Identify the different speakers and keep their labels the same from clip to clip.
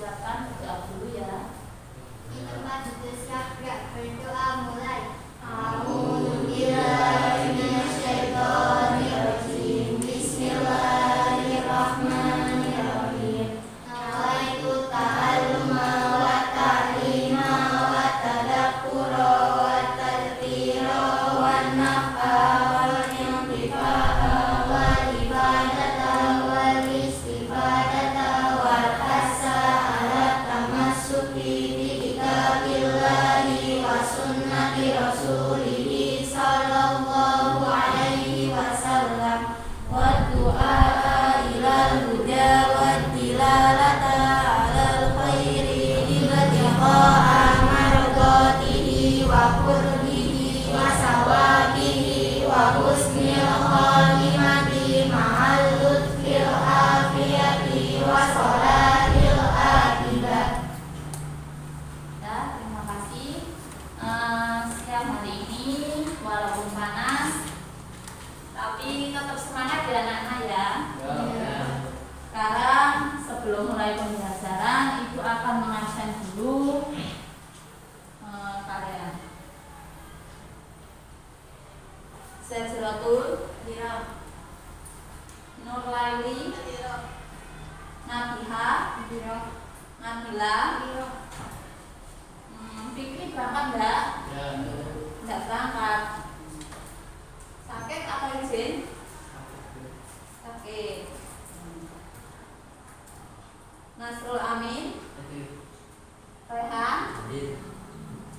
Speaker 1: silakan berdoa dulu ya.
Speaker 2: Di tempat sudah siap, gerak berdoa mulai. Bismillahirrahmanirrahim. Nawaitu ta'alluma wa ta'lima wa tadakkura wa tadhkira wa nafa wal intifa'a wal ibadata wal istifadata wal hasa ala tamassuki bi kitabillahi wa sunnati rasulihi sallallahu alaihi wasallam wa du'a ilal huda wa dilalata alal khairi ibtigha'a mardatihi wa qurbihi wa sawabihi wa husnil khatimati ma'al lutfil afiyati wa salahil akibat.
Speaker 1: Ya, terima kasih. Siang hari ini walaupun panas, tapi tetap semangat ya anak-anak ya. Sekarang sebelum mulai pembelajaran, Ibu akan mengabsen dulu kalian. Sejaratul Nurlaili Nabiha Nabila Fikri berangkat enggak? Enggak berangkat. Sakit atau izin? Sakit. Nasrul Amin Rehan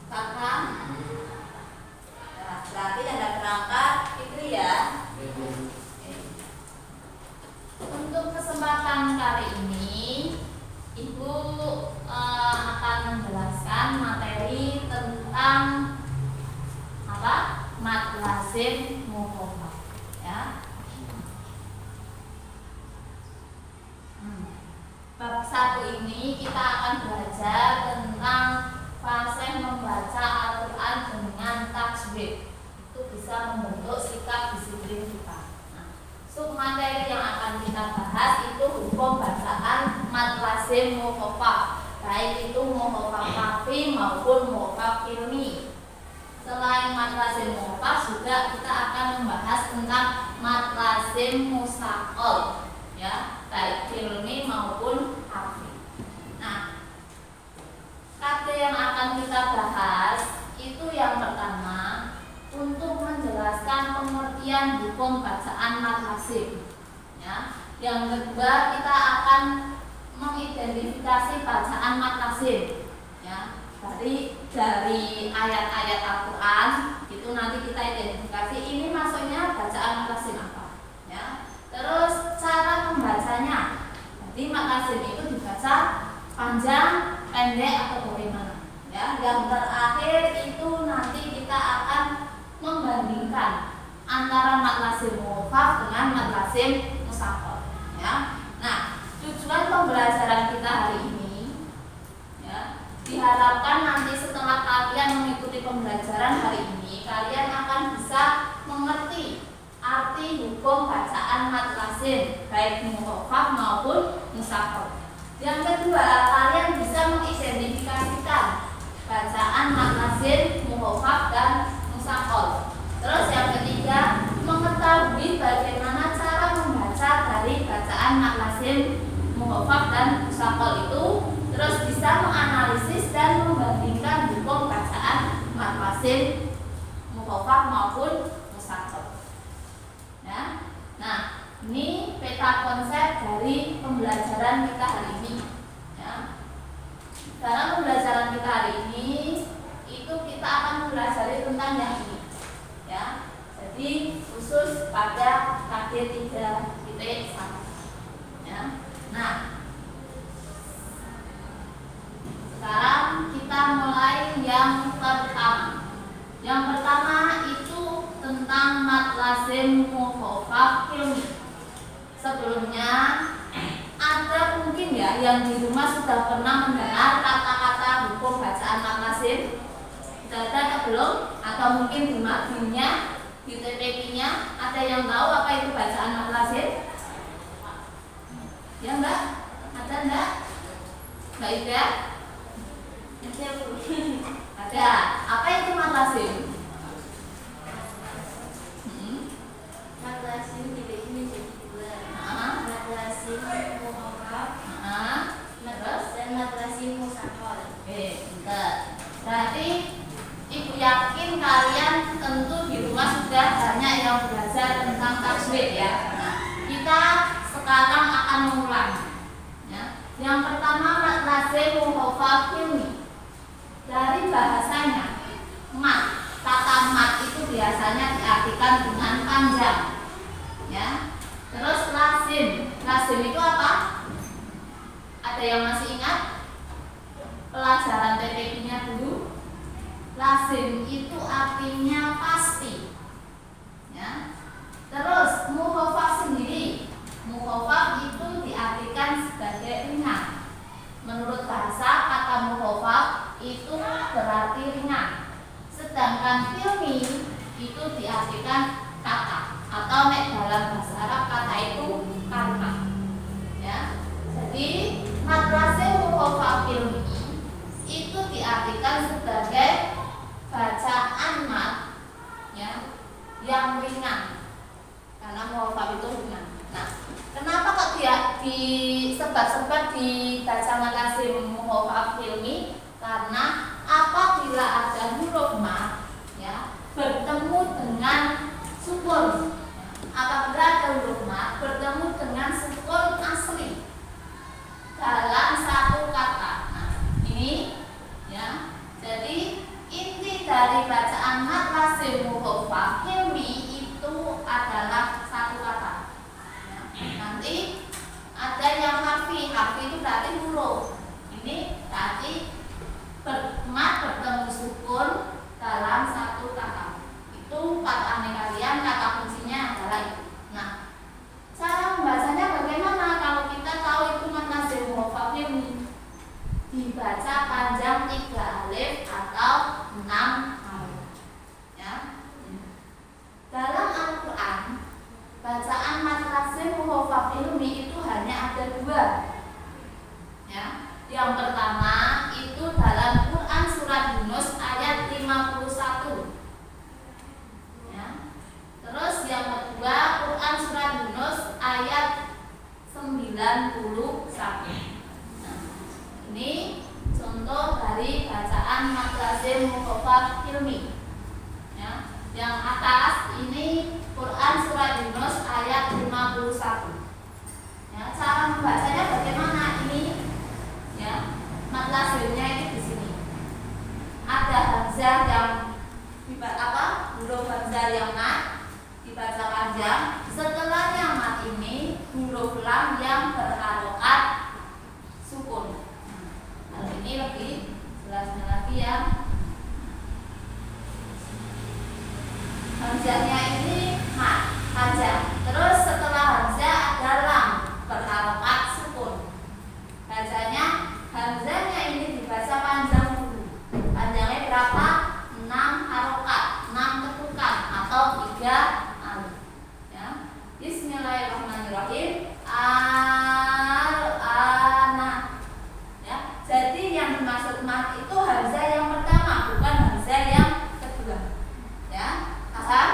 Speaker 1: Kakak ya, berarti ada berangkat Fikri ya. Untuk kesempatan kali ini Ibu akan menjelaskan materi tentang apa? Mad lazim muqaddam ya. Bab 1 ini kita akan belajar tentang fasih membaca Al-Quran dengan tajwid. Itu bisa membentuk sikap disiplin kita. Submateri yang akan kita bahas itu hukum bacaan mad lazim muqaddam, baik itu muqaddam kafi maupun muqaddam ilmi. Selain mad lazim muqaddam juga kita akan membahas tentang mad lazim mustaqil ya, baik ilmi maupun kafi. Nah, kata yang akan kita bahas itu yang pertama untuk menjelaskan pengertian hukum bacaan mad lazim ya. Yang kedua kita akan mengidentifikasi bacaan mad lazim ya. Dari ayat-ayat Al-Quran itu nanti kita identifikasi ini maksudnya bacaan mad lazim apa ya. Terus cara membacanya. Jadi mad lazim itu dibaca panjang, pendek atau bagaimana ya. Yang terakhir itu nanti kita akan membandingkan antara mad lazim muqaddam dengan mad lazim mustaqil ya. Nah, tujuan pembelajaran kita hari ini ya, diharapkan nanti setelah kalian mengikuti pembelajaran hari ini kalian akan bisa mengerti arti hukum bacaan mad lazim baik muqaddam maupun mustaqil. Yang kedua, kalian bisa mengidentifikasikan bacaan mad lazim muqaddam dan mustaqil. Terus yang ketiga, mengetahui bagaimana cara membaca dari bacaan mad lazim muqaddam dan mustaqil itu. Terus bisa menganalisis dan membandingkan hukum bacaan mad lazim muqaddam maupun mustaqil. Ya. Nah, ini peta konsep dari pembelajaran kita hari ini. Ya. Dalam pembelajaran kita hari ini itu kita akan mempelajari tentang yang ini. Ya. Jadi khusus pada KD 3.1. Ya. Nah, sekarang kita mulai yang pertama. Yang pertama itu tentang mad lazim muqaddam ilmi. Sebelumnya ada mungkin ya yang di rumah sudah pernah mendengar kata-kata hukum bacaan mad lazim. Sudah ada atau belum? Atau mungkin di magrinya, di TPP-nya ada yang tahu apa itu bacaan mad lazim? Ya enggak? Ada enggak? Mbak Ida?
Speaker 2: Ada Bu.
Speaker 1: Ada. Apa itu mad lazim?
Speaker 2: Mad lazim dibagi menjadi dua. Mad lazim muhafaf,
Speaker 1: Terus?
Speaker 2: dan mad lazim musaqqal.
Speaker 1: Oke, pintar. Berarti Ibu yakin kalian tentu di rumah sudah banyak yang belajar tentang tajwid ya. Nah, kita sekarang akan mengulang. Ya. Yang pertama mad lazim muhafaf ilmi. Dari bahasanya mat, kata mat itu biasanya diartikan dengan panjang. Ya. Terus lazim. Lazim itu apa? Ada yang masih ingat? Pelajaran TPQ-nya dulu. Lazim itu artinya pasti. Ya. Terus muhafaf sendiri. Muhafaf itu diartikan sebagai ringan. Menurut bahasa kata muhafaf itu berarti ringan. Sedangkan ilmi itu diartikan kata atau nek dalam bahasa Arab kata itu kalimat. Ya. Jadi mad lazim muhafaf ilmi itu diartikan sebagai bacaan mat ya yang ringan karena muhafaf itu ringan. Nah, kenapa kok dia disebat-sebat dibaca mad lazim muhafaf ilmi? Karena apabila ada huruf mat ya bertemu dengan sukun, apabila ada huruf mat bertemu dengan sukun asli dalam satu kata. Nah, ini ya. Jadi inti dari bacaan mad lazim muhafaf ilmi itu adalah satu kata. Ya. Nanti ada yang harfi itu berarti huruf. Ini berarti mat bertemu sukun dalam satu kata. Itu kata kalian, kata kuncinya adalah itu. Nah, cara membacanya bagaimana? Kalau kita tahu itu mad lazim muhafaf ilmi, dibaca panjang 3 alif atau 6 alif. Ya. Dalam Al-Quran, bacaan mad lazim muhafaf ilmi itu hanya ada 2. Ya. Yang pertama itu dalam Quran surat Yunus ayat 51. Ya. Terus yang kedua Quran surat Yunus ayat 91. Nah, ini contoh dari bacaan mad lazim muhafaf ilmi. Ya. Yang atas ini Quran surat Yunus ayat 51. Ya, cara membacanya bagaimana ini? Ya, mad lazimnya ini di sini. Ada hamzah yang huruf hamzah yang mat dibaca panjang. Setelahnya mat ini huruf lam yang berharokat sukun. Hal ini lebih jelasnya lagi ya. Hamzahnya ini mat panjang. Terus setelah hamzah ada lam berharokat sukun. Bacanya hamzahnya ini dibaca panjang dulu. Panjangnya berapa? 6 harokat, 6 ketukan atau 3 alif. Ya. Bismillahirrahmanirrahim. Al-ana. Ya. Jadi yang dimaksud mat itu hamzah yang pertama, bukan hamzah yang kedua. Ya. Paham?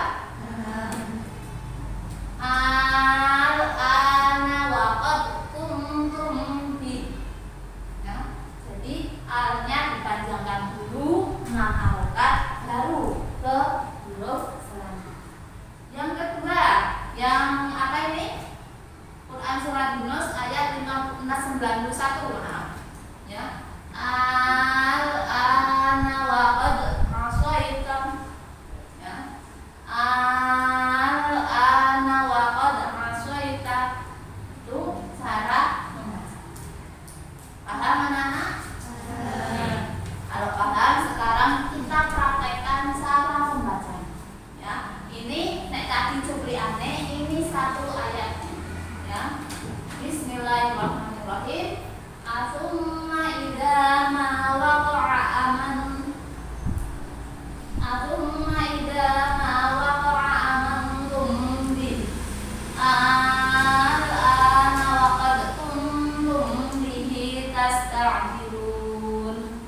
Speaker 1: tasta'jilun.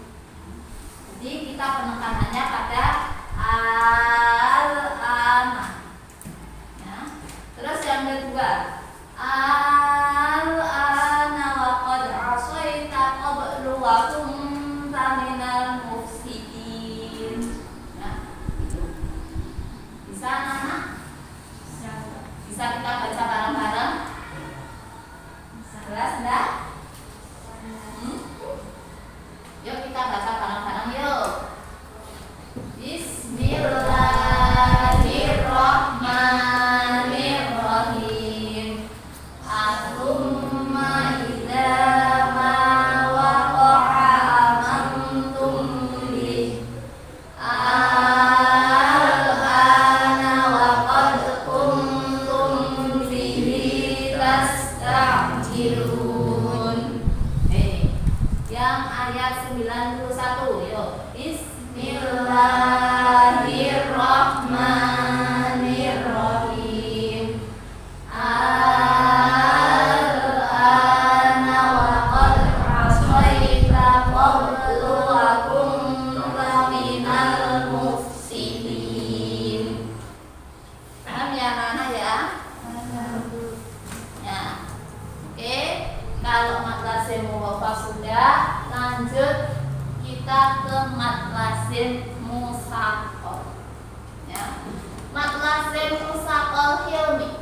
Speaker 1: Jadi kita penekanannya pada al-ana. Ya. Terus yang kedua, al-ana wa qad 'asaita qablu wa kunta minal mufsidin. Nah, itu. Bisa anak-anak? Bisa kita baca bareng-bareng? Jelas enggak? Yuk kita baca bareng-bareng yuk. Bismillahirrahmanirrahim. Athumma idza ma waqa'a amantum bih. Al-ana wa qad kuntum bihi tasta'jilun. Yang ayat 91 yuk. Bismillahirrahmanirrahim. Al-ana wa qad 'asaita qablu wa kunta minal mufsidin. Paham ya anak-anak ya? Ya. Oke, kalau mat lazim muwaffaq sudah, lanjut kita ke mat lazim musaqqal. Ya. Mat lazim musaqqal hilmi.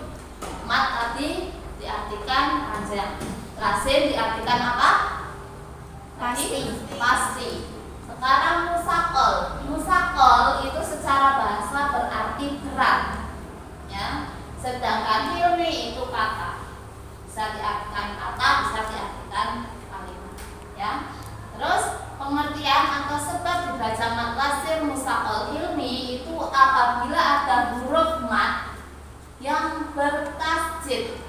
Speaker 1: Mat tadi diartikan panjang. Lazim diartikan apa? Pasti. Sekarang musaqqal. Musaqqal itu secara bahasa berarti berat. Ya. Sedangkan hilmi itu kata. Bisa diartikan kata, bisa diartikan kalimat. Ya. Terus pengertian atau sebab dibaca mat lazim musaqqal hilmi itu apabila ada huruf mat yang bertasjid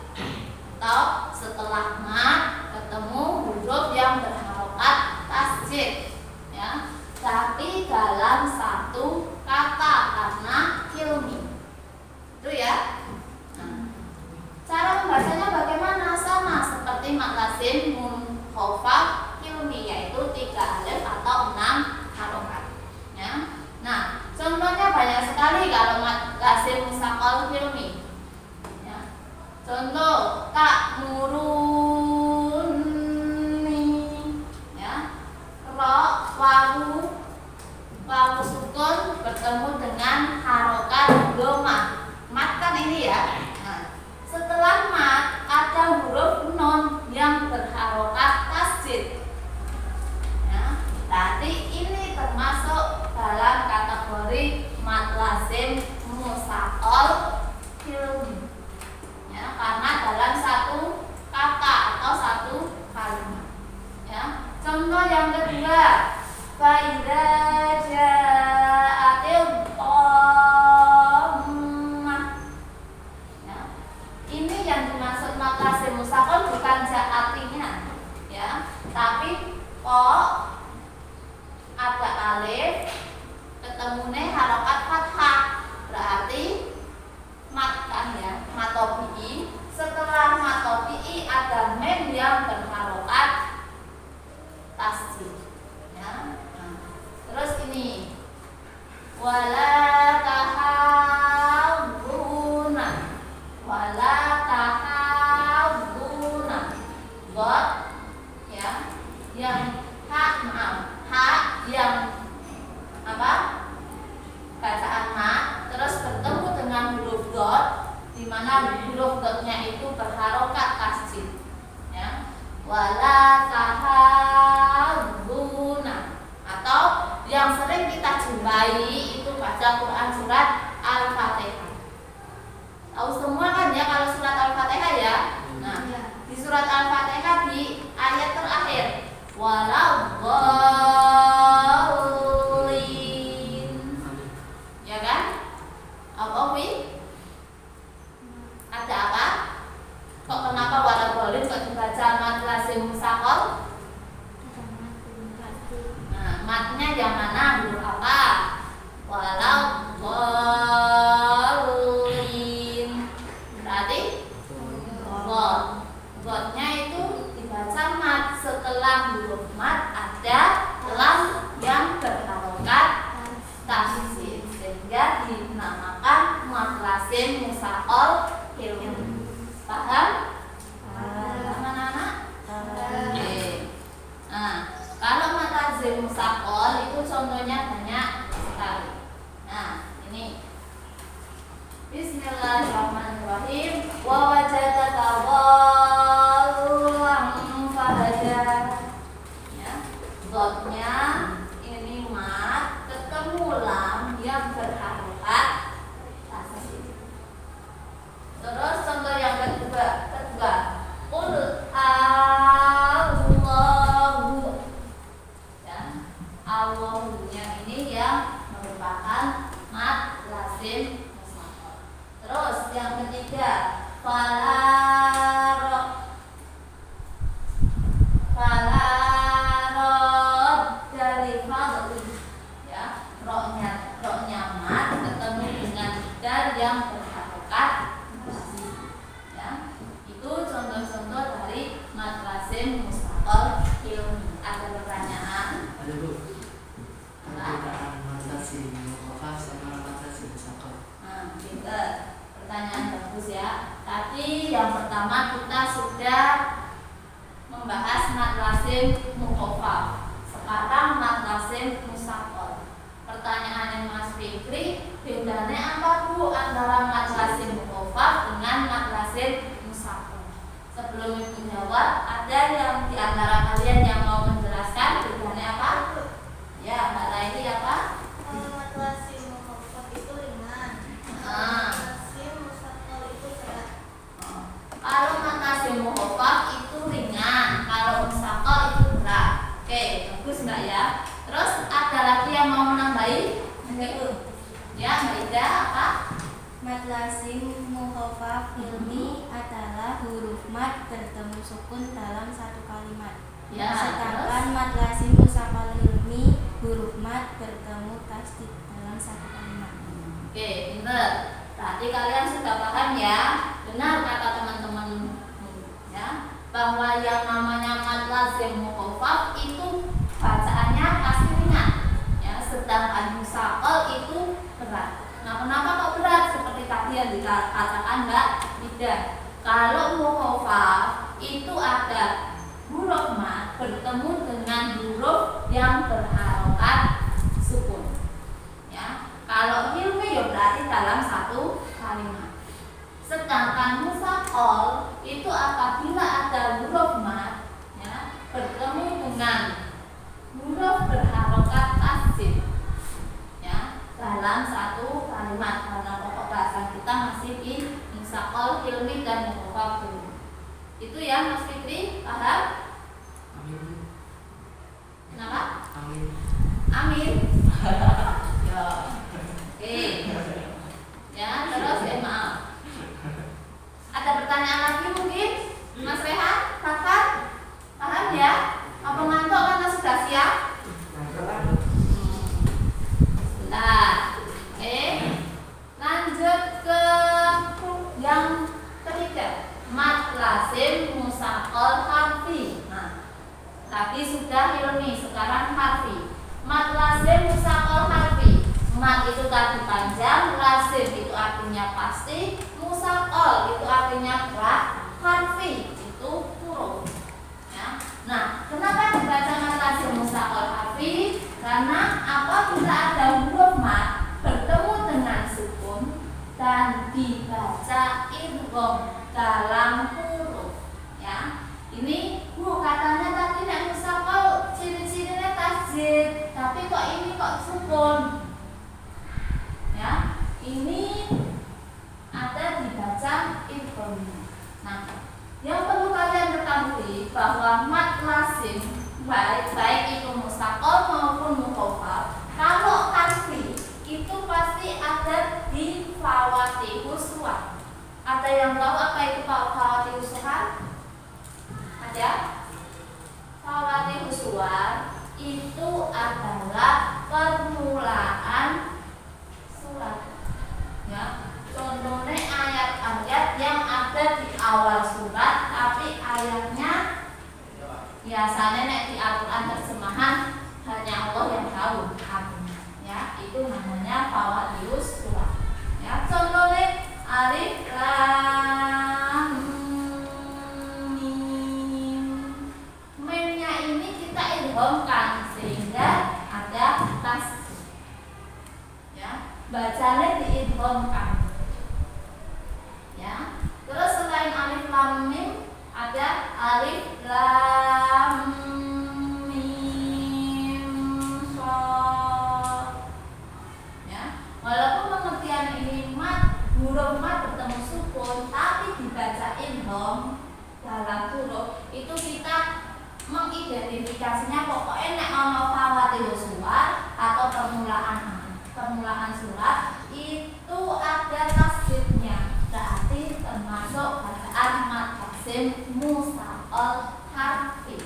Speaker 1: atau setelah mat ketemu huruf yang berharokat tasjid, ya, tapi dalam satu kata karena hilmi itu ya. Nah, cara membacanya bagaimana? Sama seperti mat lazim munkhafad hilmi, yaitu 3 alif atau 6 harokat. Ya. Nah, contohnya banyak sekali kalau mat lazim musaqqal hilmi. Ya. Contoh ta'muruni, ya. Ra, wawu sukun bertemu dengan harokat dhammah. Mat kan ini ya. Nah, setelah mat ada huruf nun yang berharokat tasjid. Tadi ini termasuk dalam kategori mat lazim musaqqal hilmi. Ya, karena dalam satu kata atau satu kalimat. Ya. Contoh yang kedua, fa idza ja'atil dhammah. Ya. Ini yang dimaksud mat lazim musaqqal bukan ja'atinya, ya, tapi ada alif ketemune harokat fathah, berarti mat kan ya, mat tabi'i. Setelah mat tabi'i ada mim yang berharokat tasjid, ya. Nah, terus ini wala tahawuna, bot, ya, yang yang apa? Bacaan mat terus bertemu dengan huruf dot, di mana huruf dotnya itu berharokat tasjid, ya. Wala tahawuna, atau yang sering kita jumpai itu baca Quran surat Al-Fatihah. Tahu semua kan ya kalau surat Al-Fatihah ya? Nah, di surat Al-Fatihah di ayat terakhir waladdallin, ya kan? Apa Wi? Ada apa? Kok kenapa waladdallin kok dibaca mat lazim musaqqal? Nah, matnya yang mana? Huruf apa? Waladdallin. Berarti God. Godnya itu dibaca mat setelah huruf mat ada lam yang berharokat tasdid, sehingga dinamakan mad lazim mushaqal hilmi. Paham? Anak-anak? Oke. Nah, kalau mad lazim mushaqal itu contohnya banyak sekali. Nah, ini Bismillahirrahmanirrahim. Wa wajadaka dhallan fahada. Ya, dotnya ini mat, ketemu lam yang berharokat tasdid. Terus contoh yang kedua, qul Allahu. Ya, Allahu-nya ini yang merupakan mad lazim. Terus yang ketiga, falarod dari fadli, ya, roknya mat ketemu dengan dal yang berharokat, ya. Itu contoh-contoh dari mad lazim mushaqal hilmi. Ada pertanyaan?
Speaker 3: Ada Bu. Perbedaan mad lazim mukhafaf sama mad lazim mushaqal.
Speaker 1: Pinter. Pertanyaan bagus ya. Tadi yang pertama kita sudah membahas mad lazim mukhafaf. Sekarang mad lazim mushaqal. Pertanyaannya Mas Fikri, bedanya apa Bu antara mad lazim mukhafaf dengan mad lazim mushaqal? Sebelum Ibu jawab, ada yang di antara kalian yang mau menjelaskan bedanya apa? Ya, Mbak Laili apa?
Speaker 2: Mad lazim mukhafaf itu ringan.
Speaker 1: Kalau mad lazim mukhafaf itu ringan, kalau mushaqal itu berat. Oke, bagus Mbak ya. Terus ada lagi yang mau menambahi? Ya, Mbak Ida apa?
Speaker 4: Mad lazim mukhafaf hilmi adalah huruf mad bertemu sukun dalam satu kalimat.
Speaker 1: Ya,
Speaker 4: Sedangkan mad lazim mushaqal hilmi huruf mad bertemu tasdid dalam satu kalimat.
Speaker 1: Oke, pinter. Berarti kalian sudah paham ya? Benar kata teman-teman ya, bahwa yang namanya mad lazim mukhafaf itu bacaannya pasti ringan, ya, sedangkan mushaqal itu berat. Nah, kenapa kok berat? Seperti tadi yang dikatakan Mbak Ida. Kalau mukhafaf itu ada huruf mad bertemu dengan huruf yang berharokat sukun. Ya, kalau hilmi ya berarti dalam satu kalimat. Sedangkan mushaqal itu apabila ada huruf mad, ya, bertemu dengan huruf berharokat tasdid, ya, dalam satu kalimat. Karena pokok bahasan kita masih di mushaqal hilmi dan mukhafaf. Itu ya Mas Fikri, paham?
Speaker 3: Amin.
Speaker 1: Kenapa?
Speaker 3: Amin.
Speaker 1: Amin. Ya. Oke. Ya, terus maaf. Ada pertanyaan lagi mungkin? Mas Rehan, Kakak? Paham ya? Apa ngantuk karena sudah siap? Sebentar. Lanjut ke yang ketiga, mad lazim mushaqal harfi. Nah, tadi sudah hilmi, sekarang harfi. Mad lazim mushaqal harfi. Mad itu tadi panjang, lazim itu artinya pasti, mushaqal itu artinya berat, harfi itu huruf. Ya. Nah, kenapa dibaca mad lazim mushaqal harfi? Karena apabila ada huruf mad bertemu dengan sukun dan dibaca idgham dalam huruf, ya. Ini Bu katanya tadi nek mushaqal ciri-cirinya tasdid, tapi kok ini kok sukun? Ya, ini ada dibaca idgham. Nah, yang perlu kalian ketahui bahwa mad lazim baik itu mushaqal maupun mukhafaf, kalau harfi itu pasti ada di fawatihus suwar. Ada yang tahu apa itu fawatihus suwar? Ada? Fawatihus suwar itu adalah permulaan surat. Ya, contohnya ayat-ayat yang ada di awal surat, tapi ayatnya biasanya nek di Al-Quran terjemahan hanya Allah yang tahu artinya. Ya, itu namanya fawadihus surat. Ya, contohnya alif lam mim. Mimnya ini kita idghamkan sehingga ada tasdid. Ya, bacanya diidghamkan. Ya. Terus selain alif lam mim ada alif lam mim shad. Ya. Walaupun pengertian ini huruf mat bertemu sukun, tapi dibaca idgham dalam huruf itu kita mengidentifikasinya pokoknya nek ana fawadihus surat atau permulaan surat itu ada tasdidnya, berarti termasuk bacaan mad lazim mustaqil harfi.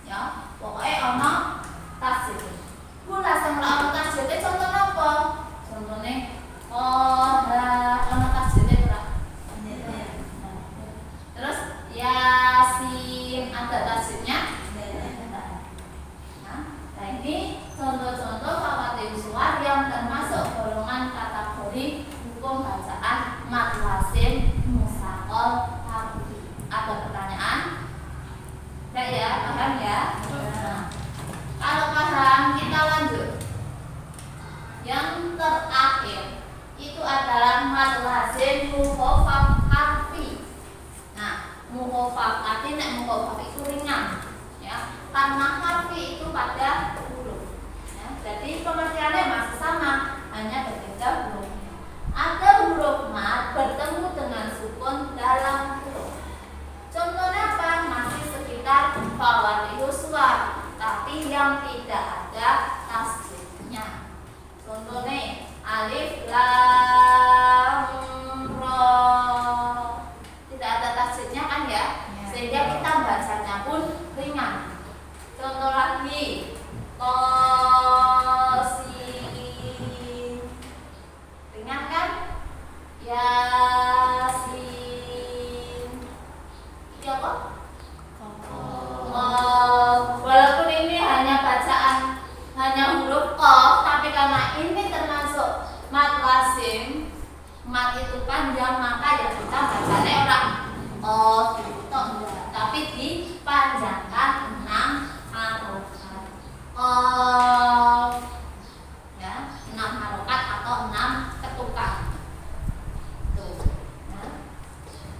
Speaker 1: Ya, pokoknya ana tasdid. Ku langsung ana tasdid contoh apa? Contohnya ana tasdid ora? Terus yasin ada tasdidnya? Nah, ini contoh-contoh fawadihus surat yang termasuk golongan kategori hukum bacaan mad lazim mustaqil harfi. Ada pertanyaan? Enggak ya? Paham ya? Nah, kalau paham kita lanjut. Yang terakhir itu adalah mad lazim mukhaffaf harfi. Nah, mukhaffaf artinya nek mukhaffaf itu ringan, ya. Karena harfi itu pada huruf. Ya, jadi pengertiannya masih sama, hanya berbeda hurufnya. Ada huruf mad bertemu dengan sukun dalam huruf. Contohnya apa? Masih sekitar fawadihus surat, tapi yang tidak ada tasdidnya. Contohnya alif lam ra. Tidak ada tasdidnya kan ya? Sehingga kita bacanya pun ringan. Contoh lagi Qasin. Ringan kan? Yasin. Ini apa? Walaupun ini hanya bacaan hanya huruf qaf, tapi karena ini termasuk mad lazim, mad itu panjang, maka ya kita bacanya orang qaf gitu enggak, tapi dipanjangkan 6 harokat. Qaf ya, 6 harokat atau 6 ketukan. Tuh. Ya.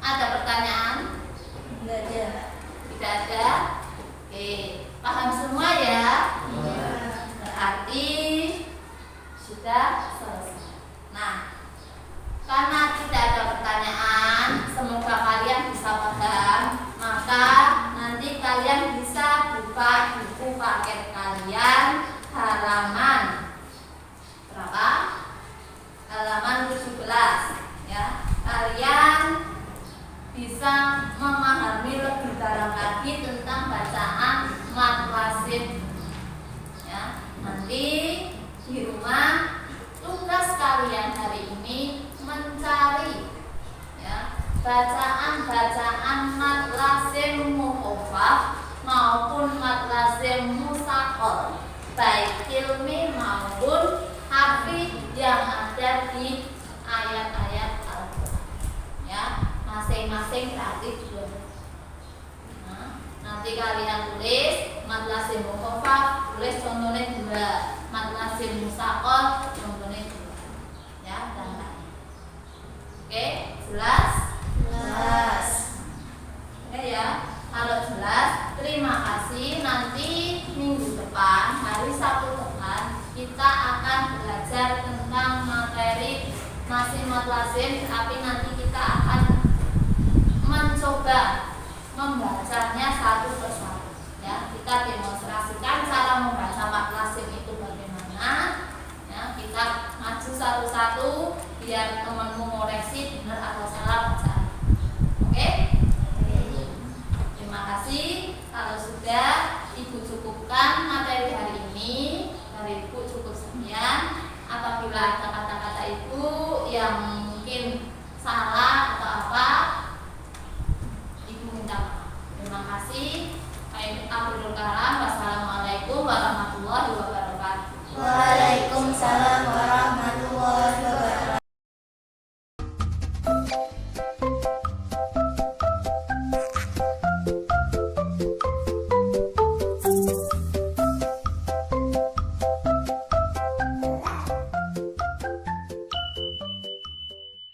Speaker 1: Ada pertanyaan?
Speaker 4: Enggak ada.
Speaker 1: Tidak ada? Oke, paham semua ya? Berarti sudah selesai. Nah, karena tidak ada pertanyaan, semoga kalian bisa paham. Maka nanti kalian bisa buka buku paket kalian halaman berapa? Halaman 17 ya. Kalian bisa memahami lebih dalam lagi tentang bacaan mad lazim. Ya, nanti di rumah tugas kalian hari ini mencari ya bacaan-bacaan mad lazim mukhaffaf maupun mad lazim mustaqil, baik ilmi maupun harfi yang ada di ayat-ayat Al-Quran. Ya, masing-masing kreatif dulu. Nah, nanti kalian tulis mad lazim mukhaffaf, tulis contohnya 2, mad lazim mustaqil contohnya 2. Ya, dan lain. Oke, jelas?
Speaker 4: Jelas.
Speaker 1: Oke ya. Kalau jelas, terima kasih. Nanti minggu depan, hari Sabtu depan, kita akan belajar tentang materi masih mad lazim, tapi nanti kita akan mencoba membacanya satu persatu. Ya, kita demonstrasikan cara membaca mad lazim itu bagaimana. Ya, kita maju satu-satu biar temanmu ngoreksi benar atau salah bacaan. Oke? Terima kasih. Kalau sudah Ibu cukupkan materi hari ini, dari Ibu cukup sekian. Apabila ada kata-kata Ibu yang mungkin salah atau apa, Ibu minta maaf. Terima kasih. Akhirul kalam. Wassalamualaikum warahmatullahi wabarakatuh.